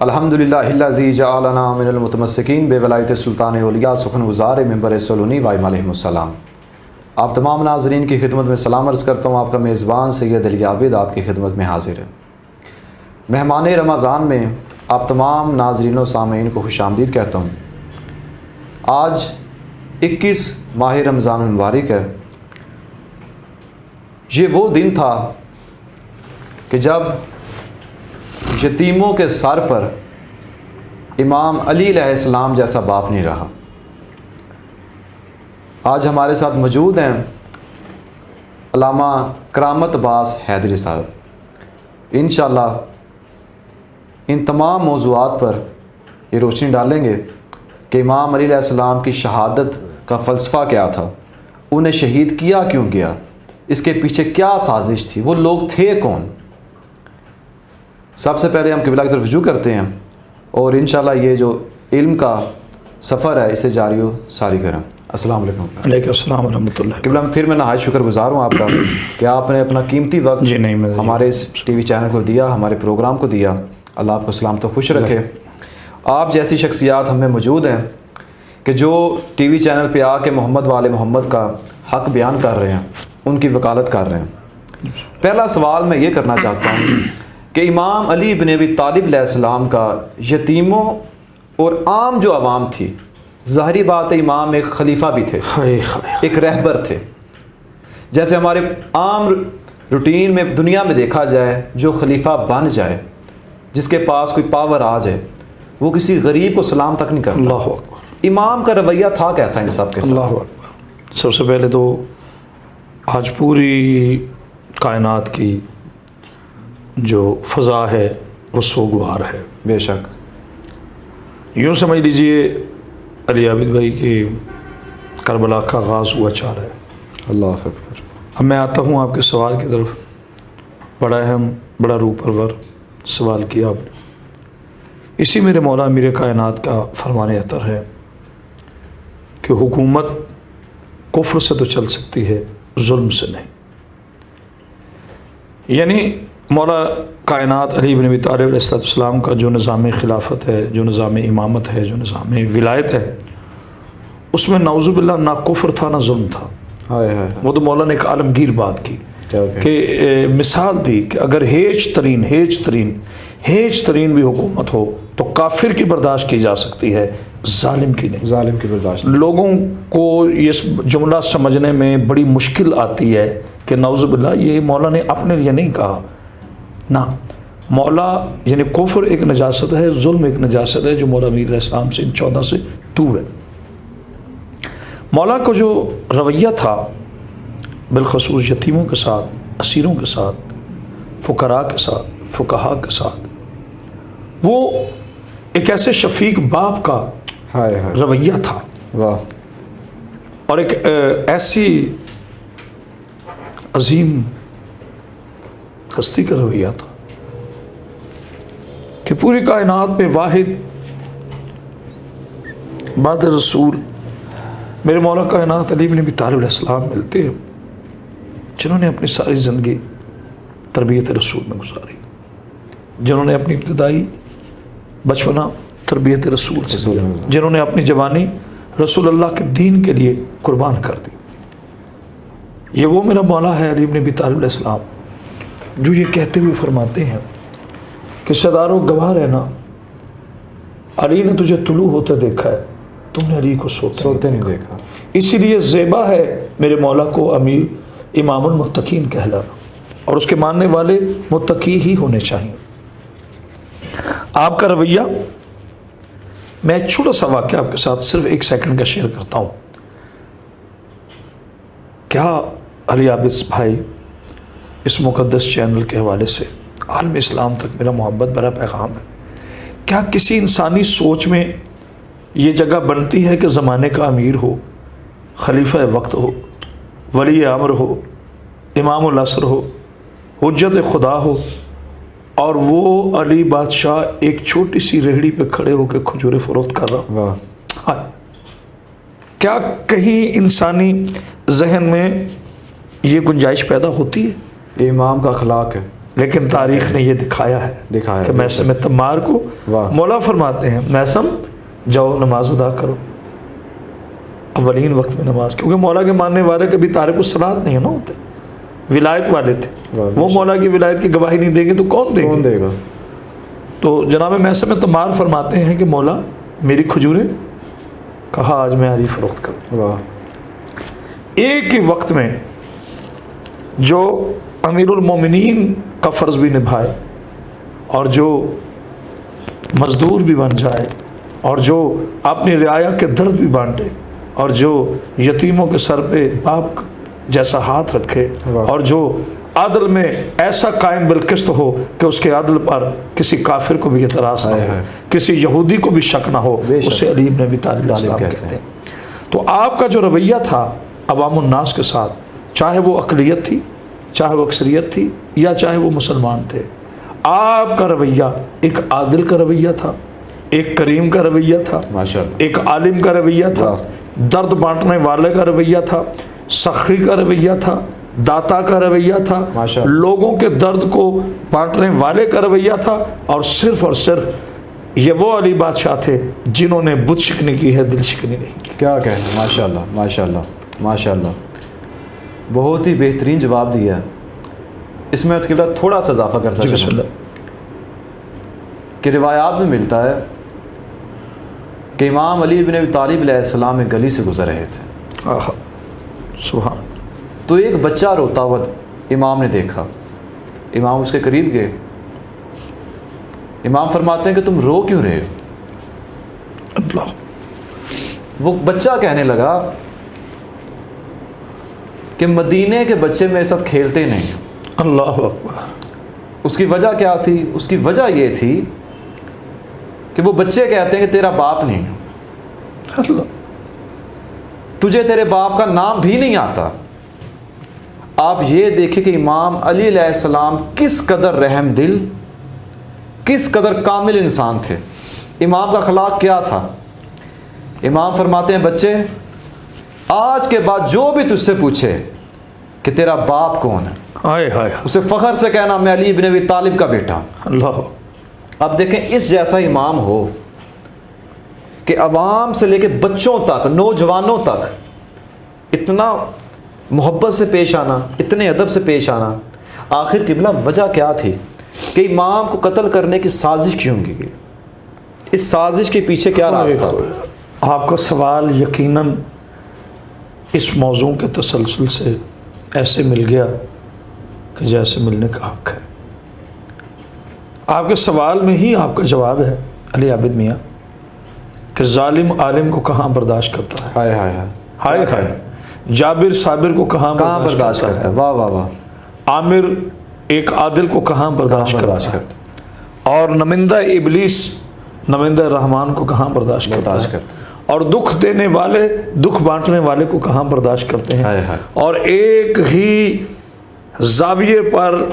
الحمدللہ الذی جعلنا من المتمسکین بے ولایت سلطان اولیاء سخن گزار ممبر سلونی وائم علیہ السلام۔ آپ تمام ناظرین کی خدمت میں سلام عرض کرتا ہوں۔ آپ کا میزبان سید علی عابد آپ کی خدمت میں حاضر ہے۔ مہمان رمضان میں آپ تمام ناظرین و سامعین کو خوش آمدید کہتا ہوں۔ آج 21 ماہ رمضان المبارک ہے۔ یہ وہ دن تھا کہ جب یتیموں کے سر پر امام علی علیہ السلام جیسا باپ نہیں رہا۔ آج ہمارے ساتھ موجود ہیں علامہ کرامت عباس حیدری صاحب۔ انشاءاللہ ان تمام موضوعات پر یہ روشنی ڈالیں گے کہ امام علی علیہ السلام کی شہادت کا فلسفہ کیا تھا، انہیں شہید کیا کیوں گیا، اس کے پیچھے کیا سازش تھی، وہ لوگ تھے کون۔ سب سے پہلے ہم قبلہ کی طرف رجوع کرتے ہیں اور انشاءاللہ یہ جو علم کا سفر ہے اسے جاری و ساری کریں۔ السلام علیکم۔ علیکم السلام ورحمۃ اللہ۔ قبلہ پھر میں نہایت شکر گزار ہوں آپ کا کہ آپ نے اپنا قیمتی وقت ہمارے اس ٹی وی چینل کو دیا، ہمارے پروگرام کو دیا۔ اللہ آپ کو سلامت و خوش رکھے۔ آپ جیسی شخصیات ہمیں موجود ہیں کہ جو ٹی وی چینل پہ آ کے محمد والے محمد کا حق بیان کر رہے ہیں، ان کی وکالت کر رہے ہیں۔ پہلا سوال میں یہ کرنا چاہتا ہوں کہ امام علی بن ابی طالب علیہ السلام کا یتیموں اور عام جو عوام تھی، ظاہری بات ہے امام ایک خلیفہ بھی تھے، ایک رہبر تھے۔ جیسے ہمارے عام روٹین میں دنیا میں دیکھا جائے، جو خلیفہ بن جائے، جس کے پاس کوئی پاور آ جائے، وہ کسی غریب کو سلام تک نہیں کرتا۔ اللہ اکبر۔ امام کا رویہ تھا کیسا ان سب کے ساتھ؟ اللہ اکبر۔ سب سے پہلے تو آج پوری کائنات کی جو فضا ہے وہ سوگوار ہے۔ بے شک۔ یوں سمجھ لیجئے علی عابد بھائی کہ کربلا کا آغاز ہوا چاہ رہا ہے۔ اللہ اکبر۔ اب میں آتا ہوں آپ کے سوال کی طرف۔ بڑا اہم، بڑا روح پرور سوال کیا آپ نے۔ اسی میرے مولا امیر کائنات کا فرمان اطہر ہے کہ حکومت کفر سے تو چل سکتی ہے، ظلم سے نہیں۔ یعنی مولا کائنات علی بن ابی طالب علیہ السلام کا جو نظام خلافت ہے، جو نظام امامت ہے، جو نظام ولایت ہے، اس میں نعوذ باللہ نہ کفر تھا نہ ظلم تھا۔ وہ تو مولا نے ایک عالمگیر بات کی کہ مثال دی کہ اگر ہیج ترین بھی حکومت ہو تو کافر کی برداشت کی جا سکتی ہے، ظالم کی نہیں۔ ظالم کی برداشت۔ لوگوں کو یہ جملہ سمجھنے میں بڑی مشکل آتی ہے کہ نعوذ باللہ یہ مولا نے اپنے لیے نہیں کہا، نہ، مولا یعنی کفر ایک نجاست ہے، ظلم ایک نجاست ہے جو مولا امیر علیہ السلام سے ان 14 سے دور ہے۔ مولا کا جو رویہ تھا بالخصوص یتیموں کے ساتھ، اسیروں کے ساتھ، فقراء کے ساتھ، فقہاء کے ساتھ، وہ ایک ایسے شفیق باپ کا رویہ تھا اور ایک ایسی عظیم ہستی کا رویہ تھا کہ پوری کائنات میں واحد بعد رسول میرے مولا کائنات علی بن ابی طالب علیہ السلام ملتے ہیں، جنہوں نے اپنی ساری زندگی تربیت رسول میں گزاری، جنہوں نے اپنی ابتدائی بچپنا تربیت رسول سے گزاری، جنہوں نے اپنی جوانی رسول اللہ کے دین کے لیے قربان کر دی۔ یہ وہ میرا مولا ہے علی بن ابی طالب علیہ السلام جو یہ کہتے ہوئے فرماتے ہیں کہ صدارو گواہ رہنا، علی نے تجھے طلوع ہوتے دیکھا ہے، تم نے علی کو سوتے نہیں دیکھا۔ اسی لیے زیبا ہے میرے مولا کو امیر امام المتقین کہلانا، اور اس کے ماننے والے متقی ہی ہونے چاہیے۔ آپ کا رویہ، میں ایک چھوٹا سا واقعہ آپ کے ساتھ صرف 1 سیکنڈ کا شیئر کرتا ہوں۔ کیا علی عابد بھائی اس مقدس چینل کے حوالے سے عالم اسلام تک میرا محبت بھرا پیغام ہے، کیا کسی انسانی سوچ میں یہ جگہ بنتی ہے کہ زمانے کا امیر ہو، خلیفہ وقت ہو، ولی امر ہو، امام العصر ہو، حجت خدا ہو، اور وہ علی بادشاہ ایک چھوٹی سی ریہڑی پہ کھڑے ہو کے کھجورے فروخت کر رہا؟ ہاں، کیا کہیں انسانی ذہن میں یہ گنجائش پیدا ہوتی ہے؟ یہ امام کا اخلاق ہے، لیکن تاریخ نے یہ دکھایا ہے کہ میثم تمار کو مولا فرماتے ہیں میثم جاؤ نماز ادا کرو اولین وقت میں نماز، کیونکہ مولا کے ماننے والے کبھی تارک الصلاۃ نہیں نا ہوتے، ولایت والے تھے، وہ مولا کی ولایت کی گواہی نہیں دیں گے تو کون دے گا؟ تو جناب میثم تمار فرماتے ہیں کہ مولا میری کھجوریں، کہا آج میں آری فروخت کروں۔ ایک ہی وقت میں جو امیر المومنین کا فرض بھی نبھائے، اور جو مزدور بھی بن جائے، اور جو اپنی رعایا کے درد بھی بانٹے، اور جو یتیموں کے سر پہ باپ جیسا ہاتھ رکھے، اور جو عدل میں ایسا قائم بالقسط ہو کہ اس کے عدل پر کسی کافر کو بھی اعتراض نہ ہو، کسی یہودی کو بھی شک نہ ہو، اسے علی بن ابی طالب السلام کہتے ہیں۔ تو آپ کا جو رویہ تھا عوام الناس کے ساتھ، چاہے وہ اقلیت تھی، چاہے وہ اکثریت تھی، یا چاہے وہ مسلمان تھے، آپ کا رویہ ایک عادل کا رویہ تھا، ایک کریم کا رویہ تھا، ایک عالم کا رویہ تھا، درد بانٹنے والے کا رویہ تھا، سخی کا رویہ تھا، داتا کا رویہ تھا، لوگوں کے درد کو بانٹنے والے کا رویہ تھا، اور صرف یہ وہ علی بادشاہ تھے جنہوں نے بت شکنی کی ہے، دل شکنی نہیں کی۔ کیا کہنا، ماشاءاللہ ماشاءاللہ ماشاءاللہ، بہت ہی بہترین جواب دیا ہے۔ اس میں قبلہ تھوڑا سا اضافہ کرتا بسم اللہ، کہ روایات میں ملتا ہے کہ امام علی بن ابی طالب علیہ السلام ایک گلی سے گزر رہے تھے، سبحان، تو ایک بچہ روتا ہوا امام نے دیکھا، امام اس کے قریب گئے، امام فرماتے ہیں کہ تم رو کیوں رہے ہو؟ اللہ، وہ بچہ کہنے لگا کہ مدینے کے بچے میرے ساتھ کھیلتے نہیں۔ اللہ اکبر۔ اس کی وجہ کیا تھی؟ اس کی وجہ یہ تھی کہ وہ بچے کہتے ہیں کہ تیرا باپ نہیں، اللہ، تجھے تیرے باپ کا نام بھی نہیں آتا۔ آپ یہ دیکھیں کہ امام علی علیہ السلام کس قدر رحم دل، کس قدر کامل انسان تھے۔ امام کا اخلاق کیا تھا؟ امام فرماتے ہیں بچے، آج کے بعد جو بھی تجھ سے پوچھے کہ تیرا باپ کون ہے، ہائے ہائے، اسے فخر سے کہنا میں علی بن ابی طالب کا بیٹا۔ اللہ، اب دیکھیں اس جیسا امام ہو کہ عوام سے لے کے بچوں تک، نوجوانوں تک اتنا محبت سے پیش آنا، اتنے ادب سے پیش آنا، آخر قبلہ وجہ کیا تھی کہ امام کو قتل کرنے کی سازش کیوں کی گئی؟ اس سازش کے پیچھے کیا راز تھا؟ آپ کا سوال یقیناً اس موضوع کے تسلسل سے ایسے مل گیا کہ جیسے ملنے کا حق ہے۔ آپ کے سوال میں ہی آپ کا جواب ہے علی عابد میاں، کہ ظالم عالم کو کہاں برداشت کرتا ہے، ہائے ہائے ہائے ہائے، جابر صابر کو کہاں برداشت کرتا ہے، واہ واہ واہ، عامر ایک عادل کو کہاں برداشت کرتا ہے، اور نمائندہ ابلیس نمائندہ رحمان کو کہاں برداشت کرتا ہے، اور دکھ دینے والے دکھ بانٹنے والے کو کہاں برداشت کرتے ہیں، اور ایک ہی زاویے پر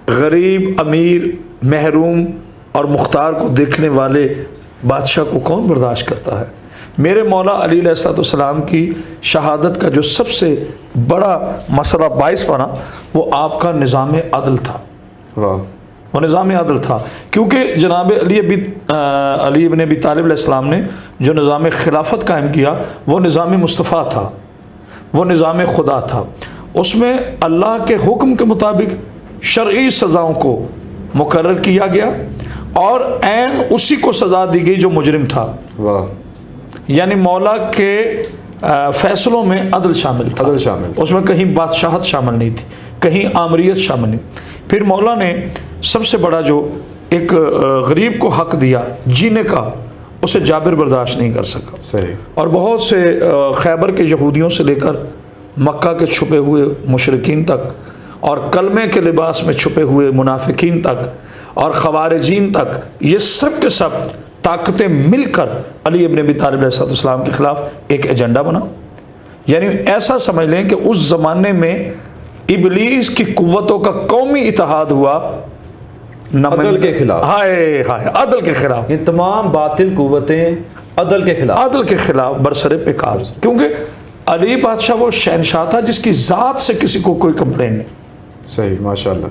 غریب، امیر، محروم اور مختار کو دیکھنے والے بادشاہ کو کون برداشت کرتا ہے۔ میرے مولا علی علیہ السلام کی شہادت کا جو سب سے بڑا مسئلہ باعث بنا وہ آپ کا نظام عدل تھا، وہ نظام عدل تھا، کیونکہ جناب علی بن ابی طالب علیہ السلام نے جو نظام خلافت قائم کیا وہ نظام مصطفیٰ تھا، وہ نظام خدا تھا، اس میں اللہ کے حکم کے مطابق شرعی سزاؤں کو مقرر کیا گیا، اور عین اسی کو سزا دی گئی جو مجرم تھا، یعنی مولا کے فیصلوں میں عدل شامل تھا، اس میں کہیں بادشاہت شامل نہیں تھی، کہیں آمریت شامل نہیں۔ پھر مولا نے سب سے بڑا جو ایک غریب کو حق دیا جینے کا، اسے جابر برداشت نہیں کر سکا، صحیح، اور بہت سے خیبر کے یہودیوں سے لے کر مکہ کے چھپے ہوئے مشرکین تک، اور کلمے کے لباس میں چھپے ہوئے منافقین تک، اور خوارجین تک، یہ سب کے سب طاقتیں مل کر علی ابن ابی طالب علیہ السلام کے خلاف ایک ایجنڈا بنا۔ یعنی ایسا سمجھ لیں کہ اس زمانے میں ابلیس کی قوتوں کا قومی اتحاد ہوا عدل کے خلاف، ہائے ہائے، عدل کے خلاف، یہ تمام باطل قوتیں عدل کے خلاف، عدل کے خلاف برسر پیکار، کیونکہ علی بادشاہ وہ شہنشاہ تھا جس کی ذات سے کسی کو کوئی کمپلین نہیں۔ صحیح، ماشاءاللہ۔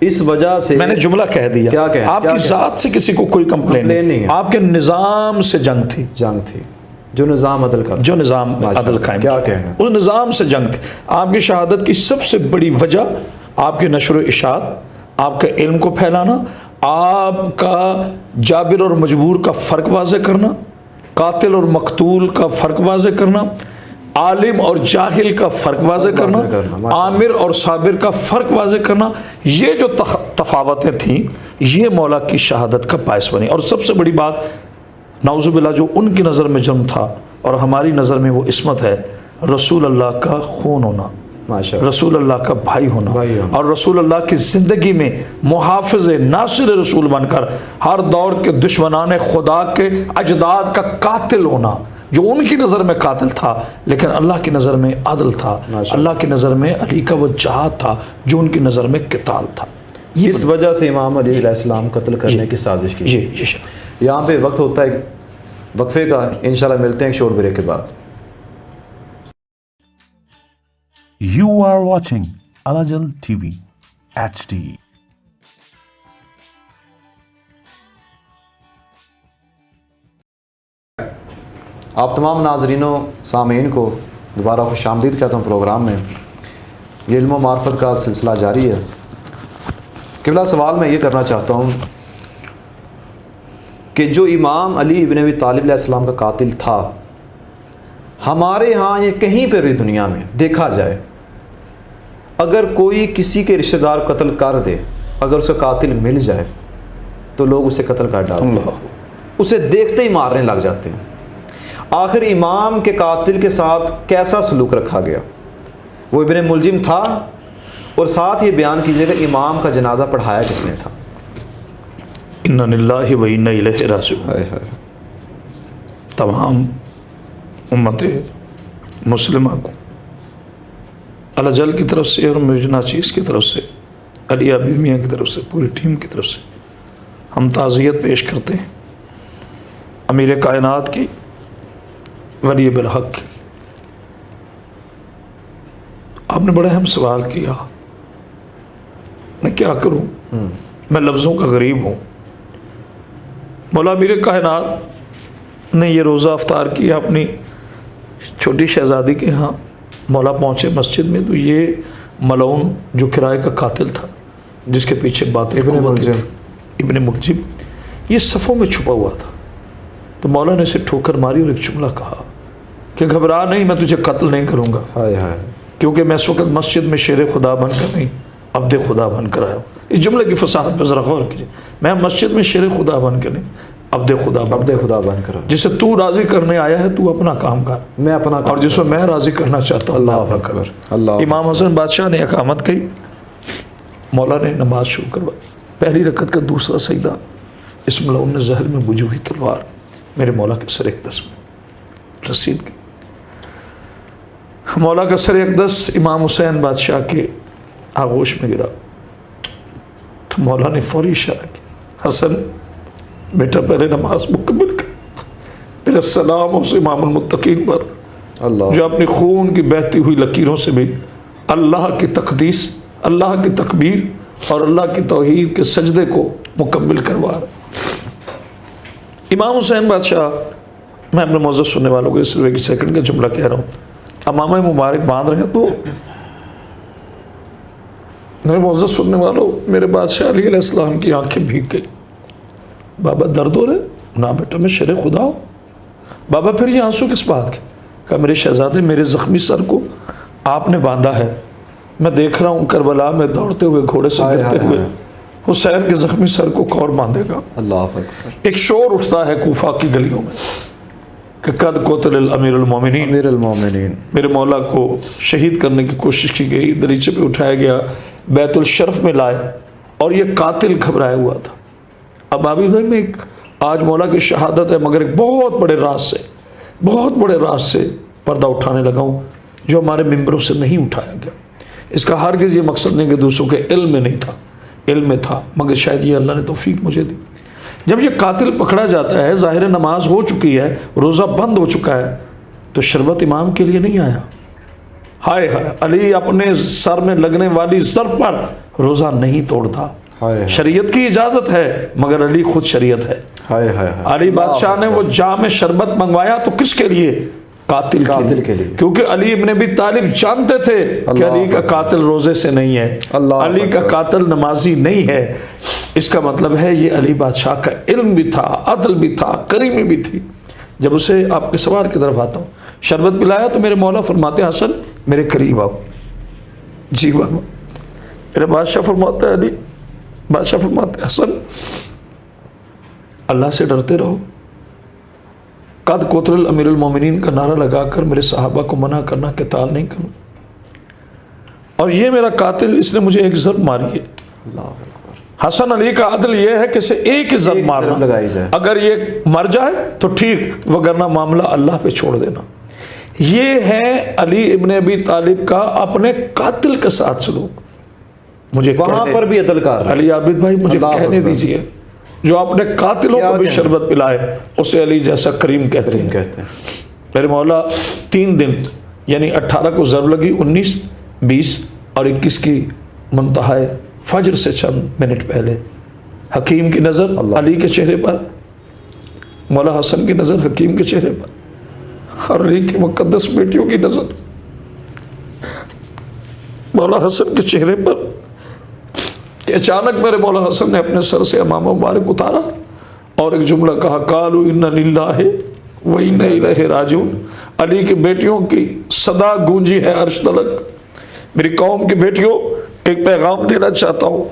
اس وجہ سے میں نے جملہ کہہ دیا، کیا کہہ آپ کی ذات سے کسی کو کوئی کمپلین نہیں ہے، آپ کے نظام سے جنگ تھی، جو نظام عدل کا، جو نظام عدل قائم کیا کیا، کہنا، اس نظام سے جنگ تھی۔ آپ کی شہادت کی سب سے بڑی وجہ آپ کی نشر و اشاعت، آپ کا علم کو پھیلانا، آپ کا جابر اور مجبور کا فرق واضح کرنا، قاتل اور مقتول کا فرق واضح کرنا، عالم اور جاہل کا فرق واضح کرنا، عامر اور صابر کا فرق واضح کرنا، یہ جو تفاوتیں تھیں یہ مولا کی شہادت کا باعث بنی۔ اور سب سے بڑی بات نعوذ باللہ جو ان کی نظر میں جرم تھا اور ہماری نظر میں وہ عصمت ہے، رسول اللہ کا خون ہونا، رسول اللہ کا بھائی ہونا، اور رسول اللہ کی زندگی میں محافظ ناصر رسول بن کر ہر دور کے دشمنان خدا کے اجداد کا قاتل ہونا، جو ان کی نظر میں قاتل تھا لیکن اللہ کی نظر میں عدل تھا، اللہ کی نظر میں علی کا وہ جہاد تھا جو ان کی نظر میں قتال تھا۔ اس وجہ سے امام علی علیہ السلام قتل کرنے کی سازش کی۔ یہاں پہ وقت ہوتا ہے وقفے کا، انشاءاللہ ملتے ہیں ایک شورٹ بریک کے بعد۔ You are watching Al-Ajal TV HD. آپ تمام ناظرین و سامعین کو دوبارہ خوش آمدید کہتا ہوں پروگرام میں۔ یہ علم و معرفت کا سلسلہ جاری ہے۔ قبلہ سوال میں یہ کرنا چاہتا ہوں کہ جو امام علی ابن ابی طالب علیہ السلام کا قاتل تھا، ہمارے ہاں یہ کہیں پہ بھی دنیا میں دیکھا جائے، اگر کوئی کسی کے رشتہ دار قتل کر دے، اگر اسے قاتل مل جائے تو لوگ اسے قتل کر ڈالتے ہیں، اسے دیکھتے ہی مارنے لگ جاتے ہیں۔ آخر امام کے قاتل کے ساتھ کیسا سلوک رکھا گیا؟ وہ ابن ملجم تھا، اور ساتھ یہ بیان کیجئے کہ امام کا جنازہ پڑھایا کس نے تھا؟ انا للہ و انا الیہ راجعون۔ تمام امت مسلمہ کو الجل کی طرف سے اور مرزا ناچیز کی طرف سے، علی عابد میاں کی طرف سے، پوری ٹیم کی طرف سے ہم تعزیت پیش کرتے ہیں امیر کائنات کی، ولی بالحق کی۔ آپ نے بڑا اہم سوال کیا، میں کیا کروں، میں لفظوں کا غریب ہوں۔ مولا امیر کائنات نے یہ روزہ افطار کیا اپنی چھوٹی شہزادی کے ہاں، مولا پہنچے مسجد میں تو یہ ملعون جو کرائے کا قاتل تھا، جس کے پیچھے باتیں ابن ملجم، یہ صفوں میں چھپا ہوا تھا۔ تو مولا نے اسے ٹھوکر ماری اور ایک جملہ کہا کہ گھبرا نہیں، میں تجھے قتل نہیں کروں گا، کیونکہ میں اس وقت مسجد میں شیر خدا بن کر نہیں، عبد خدا بن کر آیا ہوں۔ اس جملے کی فصاحت پہ ذرا غور کیجیے، میں مسجد میں شیر خدا بن کر نہیں، عبد خدا بن کر، جسے تو راضی کرنے آیا ہے تو اپنا کام کر، میں اپنا کام، اور جسے میں راضی کرنا چاہتا ہوں اللہ اکبر۔ امام حسن بادشاہ نے اقامت کی، مولا نے نماز شروع کروائی، پہلی رکعت کا دوسرا سجدہ، اس ملعون نے زہر میں بجھی ہوئی تلوار میرے مولا کے سر اقدس میں رسید کی۔ مولا کا سر اقدس امام حسین بادشاہ کے آغوش میں گرا تو مولا نے فوری اشارہ کیا، حسن بیٹا پہلے نماز مکمل کر، میرا سلام اس امام المتقین پر جو اپنی خون کی بہتی ہوئی لکیروں سے بھی اللہ کی تقدیس، اللہ کی تکبیر اور اللہ کی توحید کے سجدے کو مکمل کروا رہا۔ امام حسین بادشاہ، میں اپنے معزز سننے والوں کو صرف ایک سیکنڈ کا جملہ کہہ رہا ہوں، امامہ مبارک باندھ رہے ہیں تو میرے معزز سننے والوں، میرے بادشاہ علی علیہ السلام کی آنکھیں بھیگ گئی۔ بابا درد ہو رہے؟ نا بیٹا میں شیر خدا ہوں۔ بابا پھر یہ آنسو کس بات کے؟ کہا میرے شہزادے، میرے زخمی سر کو آپ نے باندھا ہے، میں دیکھ رہا ہوں کربلا میں دوڑتے ہوئے گھوڑے سے گرتے ہوئے حسین کے زخمی سر کو کور باندھے گا۔ اللہ اکبر۔ ایک شور اٹھتا ہے کوفہ کی گلیوں میں کہ قد قتل الامیر المومنین، امیر المومنین، میرے مولا کو شہید کرنے کی کوشش کی گئی، دریچے پہ اٹھایا گیا، بیت الشرف میں لائے اور یہ قاتل گھبرایا ہوا تھا۔ اب عابد بھائی میں ایک آج مولا کی شہادت ہے، مگر ایک بہت بڑے راز سے پردہ اٹھانے لگا ہوں جو ہمارے ممبروں سے نہیں اٹھایا گیا۔ اس کا ہرگز یہ مقصد نہیں کہ دوسروں کے علم میں نہیں تھا، علم میں تھا، مگر شاید یہ اللہ نے توفیق مجھے دی۔ جب یہ قاتل پکڑا جاتا ہے، ظاہر نماز ہو چکی ہے، روزہ بند ہو چکا ہے، تو شربت امام کے لیے نہیں آیا۔ ہائے ہائے، علی اپنے سر میں لگنے والی زر پر روزہ نہیں توڑتا. ہائے شریعت کی اجازت ہے مگر علی خود شریعت ہے. ہائے ہائے ہائے. علی بادشاہ نے وہ جام شربت منگوایا تو کس کے لیے؟ قاتل کے لیے. کیونکہ علی ابن ابی طالب جانتے تھے کہ علی کا قاتل روزے سے نہیں ہے, علی کا قاتل نمازی نہیں ہے. اس کا مطلب ہے یہ علی بادشاہ کا علم بھی تھا, عدل بھی تھا, کریمی بھی تھی. جب اسے آپ کے سوال کی طرف آتا ہوں, شربت پلایا تو میرے مولا فرماتے ہیں حسن میرے قریب آؤ. جی بابا. میرے بادشاہ فرماتے ہیں علی, بادشاہ فرماتے ہیں حسن اللہ سے ڈرتے رہو. قد قتل امیر المومنین کا نعرہ لگا کر میرے صحابہ کو منع کرنا کہ قتال نہیں کروں, اور یہ میرا قاتل اس نے مجھے ایک ضرب ماری ہے. حسن علی کا عدل یہ ہے کہ اسے ایک ضرب مارنا, لگائی جائے, اگر یہ مر جائے تو ٹھیک, وگرنہ معاملہ اللہ پہ چھوڑ دینا. یہ ہے علی ابن ابی طالب کا اپنے قاتل کے ساتھ سلوک. مجھے وہاں پر بھی عدل کار. علی عابد بھائی مجھے کہنے دیجئے, جو اپنے قاتلوں کو بھی شربت پلائے اسے علی جیسا کریم کہتے ہیں. میرے مولا 3 دن یعنی 18 کو ضرب لگی, 19, 20 اور 21 کی منتہائے فجر سے چند منٹ پہلے حکیم کی نظر علی کے چہرے پر, مولا حسن کی نظر حکیم کے چہرے پر, اور علی کی مقدس بیٹیوں کی نظر مولا حسن کے چہرے پر, کہ اچانک میرے مولا حسن نے اپنے سر سے امامہ مبارک اتارا اور ایک جملہ کہا, قالوا انا للہ و انا الیہ راجعون. علی کی بیٹیوں کی صدا گونجی ہے عرش تلک. میری قوم کی بیٹیوں ایک پیغام دینا چاہتا ہوں.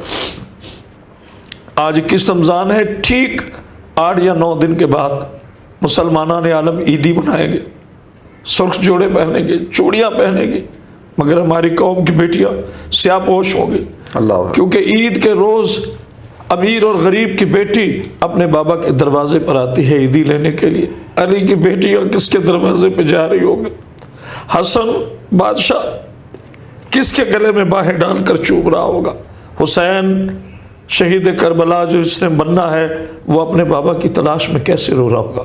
آج 21 رمضان ہے, ٹھیک 8 یا 9 دن کے بعد مسلمانان عالم عیدی منائیں گے, سرخ جوڑے پہنیں گے, چوڑیاں پہنیں گے, مگر ہماری قوم کی بیٹیاں سیاہ پوش ہوں گی. کیونکہ عید کے روز امیر اور غریب کی بیٹی اپنے بابا کے دروازے پر آتی ہے عیدی لینے کے لیے. علی کی بیٹیاں کس کے دروازے پہ جا رہی ہوگی؟ حسن بادشاہ کس کے گلے میں باہیں ڈال کر چوب رہا ہوگا؟ حسین شہید کربلا جو اس نے بننا ہے وہ اپنے بابا کی تلاش میں کیسے رو رہا ہوگا؟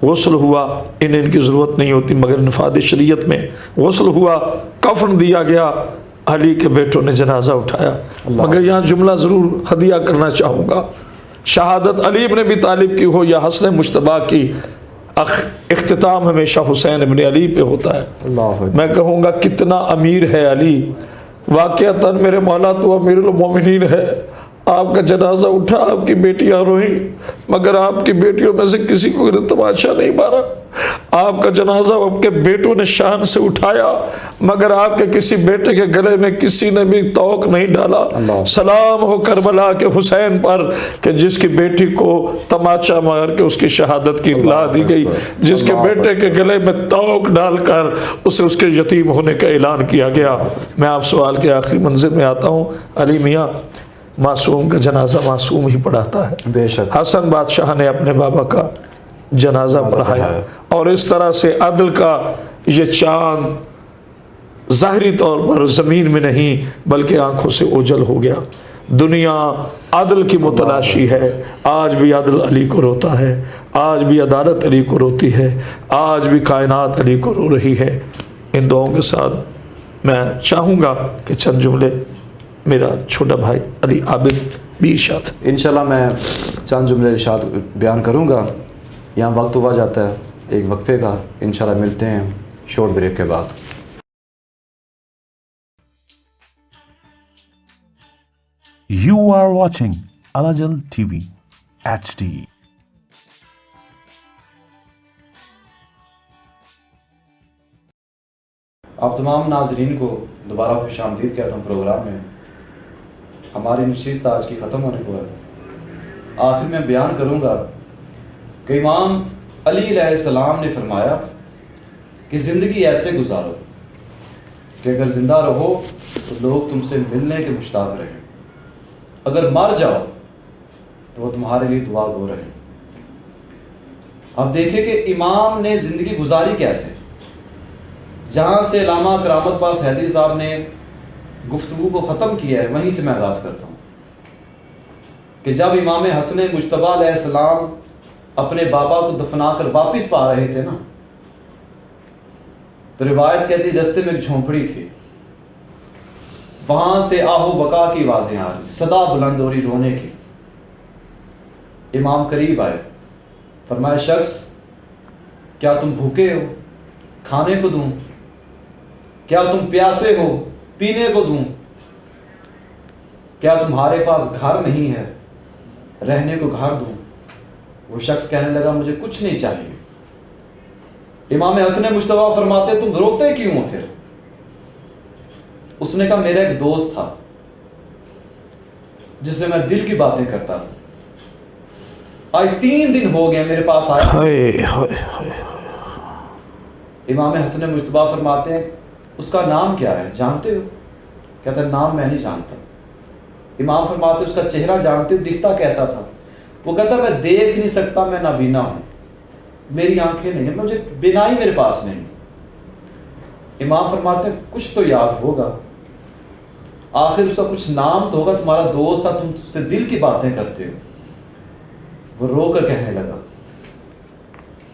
غسل ہوا, ان کی ضرورت نہیں ہوتی مگر نفاذ شریعت میں غسل ہوا, کفن دیا گیا, علی کے بیٹوں نے جنازہ اٹھایا. مگر یہاں جملہ ضرور ہدیہ کرنا چاہوں گا, شہادت علی ابن ابی طالب کی ہو یا حسن مجتبیٰ کی, اختتام ہمیشہ حسین ابن علی پہ ہوتا ہے. میں کہوں گا کتنا امیر ہے علی, واقعتاً میرے مولا تو امیر المومنین ہے. آپ کا جنازہ اٹھا, آپ کی بیٹیاں روئیں, مگر آپ کی بیٹیوں میں سے کسی کو تماشا نہیں مارا. آپ کا جنازہ آپ کے بیٹوں نے شان سے اٹھایا, مگر آپ کے کسی بیٹے کے گلے میں کسی نے بھی توق نہیں ڈالا. سلام ہو کربلا کے حسین پر کہ جس کی بیٹی کو تماچا مار کے اس کی شہادت کی اطلاع دی گئی, جس کے بیٹے کے گلے میں توق ڈال کر اسے اس کے یتیم ہونے کا اعلان کیا گیا. میں آپ سوال کے آخری منزل میں آتا ہوں. علی میاں معصوم کا جنازہ معصوم ہی پڑھاتا ہے. بے شک حسن بادشاہ نے اپنے بابا کا جنازہ پڑھایا, اور اس طرح سے عدل کا یہ چاند ظاہری طور پر زمین میں نہیں بلکہ آنکھوں سے اوجل ہو گیا. دنیا عدل کی متلاشی ہے, آج بھی عدل علی کو روتا ہے, آج بھی عدالت علی کو روتی ہے, آج بھی کائنات علی کو رو رہی ہے. ان دعاؤں کے ساتھ میں چاہوں گا کہ چند جملے میرا چھوٹا بھائی علی عابد بھی ارشاد. انشاءاللہ میں چند جملے ارشاد بیان کروں گا. یہاں وقت ہوا جاتا ہے ایک وقفے کا, انشاءاللہ ملتے ہیں شورٹ بریک کے بعد. You are watching Alajal TV HD. آپ تمام ناظرین کو دوبارہ خوش آمدید کہتا ہوں پروگرام میں. ہماری نشست آج کی ختم ہونے کو ہے. آخر میں بیان کروں گا کہ امام علی علیہ السلام نے فرمایا کہ زندگی ایسے گزارو کہ اگر زندہ رہو تو لوگ تم سے ملنے کے مشتاق رہیں, اگر مر جاؤ تو وہ تمہارے لیے دعا گو رہیں. اب دیکھیں کہ امام نے زندگی گزاری کیسے. جہاں سے علامہ کرامت پاس حیدری صاحب نے گفتگو کو ختم کیا ہے وہیں سے میں آغاز کرتا ہوں کہ جب امام حسن مجتبیٰ علیہ السلام اپنے بابا کو دفنا کر واپس پا رہے تھے نا, تو روایت کہتی رستے میں ایک جھونپڑی تھی. وہاں سے آہو بقا کی آوازیں آ رہی، صدا بلند ہو رہی رونے کی. امام قریب آئے، فرمایا شخص کیا تم بھوکے ہو؟ کھانے کو دوں؟ کیا تم پیاسے ہو؟ پینے کو دوں؟ کیا تمہارے پاس گھر نہیں ہے؟ رہنے کو گھر دوں؟ وہ شخص کہنے لگا مجھے کچھ نہیں چاہیے. امام حسن مجتبیٰ فرماتے تم روتے کیوں ہو پھر؟ اس نے کہا میرا ایک دوست تھا جس سے میں دل کی باتیں کرتا تھا، آج 3 دن ہو گئے میرے پاس آیا. امام حسن مجتبیٰ فرماتے ہیں اس کا نام کیا ہے جانتے ہو؟ کہتا ہے نام میں نہیں جانتا. امام فرماتے اس کا چہرہ جانتے ہو دکھتا کیسا تھا؟ وہ کہتا میں دیکھ نہیں سکتا، میں نابینا ہوں، میری آنکھیں نہیں ہیں، مجھے بینائی میرے پاس نہیں. امام فرماتے ہیں کچھ تو یاد ہوگا، آخر اس کا کچھ نام تو ہوگا، تمہارا دوست تھا، تم اس سے دل کی باتیں کرتے ہو. وہ رو کر کہنے لگا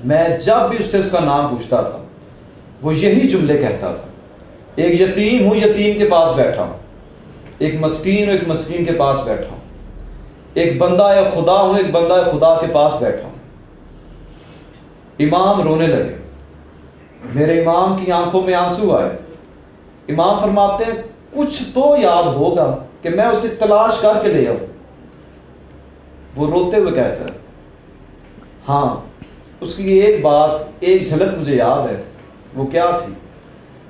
میں جب بھی اس سے اس کا نام پوچھتا تھا وہ یہی جملے کہتا تھا، ایک یتیم ہوں، یتیم کے پاس بیٹھا ہوں، ایک مسکین ہوں، ایک مسکین کے پاس بیٹھا ہوں، ایک بندہ خدا ہوں، ایک بندہ خدا کے پاس بیٹھا ہوں. امام رونے لگے، میرے امام کی آنکھوں میں آنسو آئے. امام فرماتے ہیں کچھ تو یاد ہوگا کہ میں اسے تلاش کر کے لے آؤں. وہ روتے ہوئے کہتا ہے ہاں اس کی ایک بات، ایک جھلک مجھے یاد ہے. وہ کیا تھی؟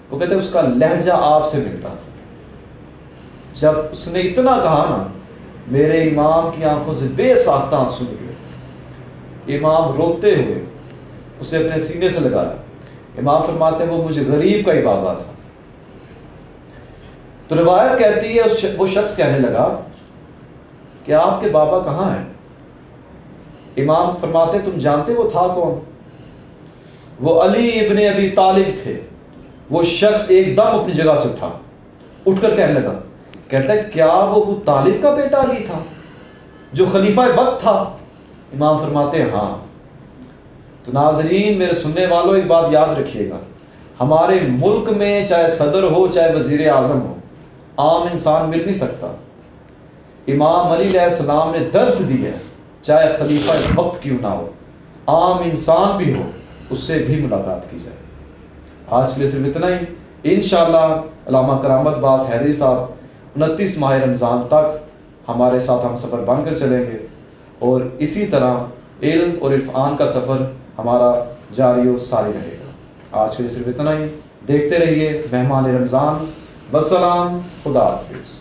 وہ کہتے ہیں اس کا لہجہ آپ سے ملتا تھا. جب اس نے اتنا کہا نا میرے امام کی آنکھوں سے بے ساختہ آنسو نکلے. امام روتے ہوئے اسے اپنے سینے سے لگایا. امام فرماتے ہیں وہ مجھے غریب کا ہی بابا تھا. تو روایت کہتی ہے وہ شخص کہنے لگا کہ آپ کے بابا کہاں ہیں؟ امام فرماتے تم جانتے وہ تھا کون؟ وہ علی ابن ابی طالب تھے. وہ شخص ایک دم اپنی جگہ سے اٹھا، اٹھ کر کہنے لگا، کہتا ہے کیا وہ ابو طالب کا بیٹا علی تھا جو خلیفہ وقت تھا؟ امام فرماتے ہیں ہاں. تو ناظرین میرے سننے والوں ایک بات یاد رکھیے گا، ہمارے ملک میں چاہے صدر ہو چاہے وزیر اعظم ہو، عام انسان مل نہیں سکتا. امام علی علیہ السلام نے درس دیا چاہے خلیفہ وقت کیوں نہ ہو، عام انسان بھی ہو اس سے بھی ملاقات کی جائے. آج کے لیے صرف اتنا ہی. انشاءاللہ علامہ کرامت باز حیدری صاحب 29 ماہ رمضان تک ہمارے ساتھ ہم سفر بن کر چلیں گے، اور اسی طرح علم اور عرفان کا سفر ہمارا جاری و ساری رہے گا. آج کے لیے صرف اتنا ہی. دیکھتے رہیے مہمان رمضان. والسلام، خدا حافظ.